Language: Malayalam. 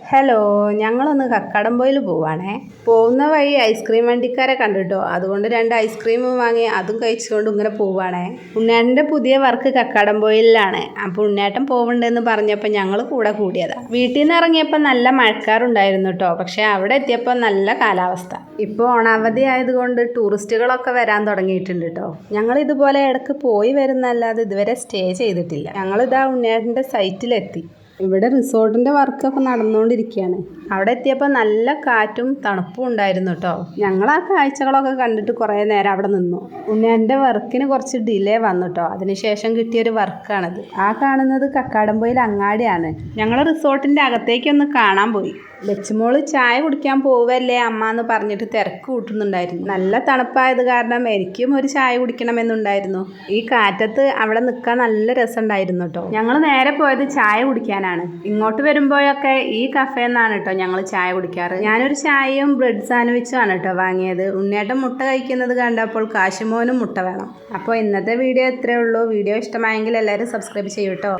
ഹലോ, ഞങ്ങളൊന്ന് കക്കാടംപൊയിൽ പോവാണേ. പോകുന്ന വഴി ഐസ്ക്രീം വണ്ടിക്കാരെ കണ്ടിട്ടോ, അതുകൊണ്ട് 2 ഐസ്ക്രീമും വാങ്ങി അതും കഴിച്ചുകൊണ്ട് ഇങ്ങനെ പോവാണേ. ഉണ്ണേട്ടൻ്റെ പുതിയ വർക്ക് കക്കാടംപൊയിലാണ്. അപ്പോൾ ഉണ്ണേട്ടൻ പോവുണ്ടെന്ന് പറഞ്ഞപ്പോൾ ഞങ്ങൾ കൂടെ കൂടിയതാ. വീട്ടിൽ നിന്ന് ഇറങ്ങിയപ്പോൾ നല്ല മഴക്കാറുണ്ടായിരുന്നു കേട്ടോ, പക്ഷേ അവിടെ എത്തിയപ്പോൾ നല്ല കാലാവസ്ഥ. ഇപ്പോൾ ഓണാവധി ആയതുകൊണ്ട് ടൂറിസ്റ്റുകളൊക്കെ വരാൻ തുടങ്ങിയിട്ടുണ്ട് കേട്ടോ. ഞങ്ങൾ ഇതുപോലെ ഇടയ്ക്ക് പോയി വരുന്നല്ലാതെ ഇതുവരെ സ്റ്റേ ചെയ്തിട്ടില്ല. ഞങ്ങളിതാ ഉണ്ണേട്ടൻ്റെ സൈറ്റിലെത്തി. ഇവിടെ റിസോർട്ടിൻ്റെ വർക്കൊക്കെ നടന്നുകൊണ്ടിരിക്കുകയാണ്. അവിടെ എത്തിയപ്പോൾ നല്ല കാറ്റും തണുപ്പും ഉണ്ടായിരുന്നു കേട്ടോ. ഞങ്ങൾ ആ കാഴ്ചകളൊക്കെ കണ്ടിട്ട് കുറേ നേരം അവിടെ നിന്നു. ഉണ്ണേൻ്റെ വർക്കിന് കുറച്ച് ഡിലേ വന്നു കേട്ടോ. അതിനുശേഷം കിട്ടിയൊരു വർക്കാണത്. ആ കാണുന്നത് കക്കാടംപൊയിൽ അങ്ങാടിയാണ്. ഞങ്ങൾ റിസോർട്ടിൻ്റെ അകത്തേക്കൊന്ന് കാണാൻ പോയി. ലച്ചുമോള് ചായ കുടിക്കാൻ പോവല്ലേ അമ്മ എന്ന് പറഞ്ഞിട്ട് തിരക്ക് കൂട്ടുന്നുണ്ടായിരുന്നു. നല്ല തണുപ്പായത് കാരണം എനിക്കും ഒരു ചായ കുടിക്കണമെന്നുണ്ടായിരുന്നു. ഈ കാറ്റത്ത് അവിടെ നിൽക്കാൻ നല്ല രസമുണ്ടായിരുന്നു കേട്ടോ. ഞങ്ങൾ നേരെ പോയത് ചായ കുടിക്കാനാണ്. ഇങ്ങോട്ട് വരുമ്പോഴൊക്കെ ഈ കഫേന്നാണ് കേട്ടോ ഞങ്ങൾ ചായ കുടിക്കാറ്. ഞാനൊരു ചായയും ബ്രെഡ് സാൻഡ്വിച്ചും ആണ് കേട്ടോ വാങ്ങിയത്. ഉണ്ണേട്ടൻ മുട്ട കഴിക്കുന്നത് കണ്ടപ്പോൾ കാശുമോനും മുട്ട വേണം. അപ്പോൾ ഇന്നത്തെ വീഡിയോ ഇത്രയേ ഉള്ളൂ. വീഡിയോ ഇഷ്ടമായെങ്കിൽ എല്ലാവരും സബ്സ്ക്രൈബ് ചെയ്യൂ കേട്ടോ.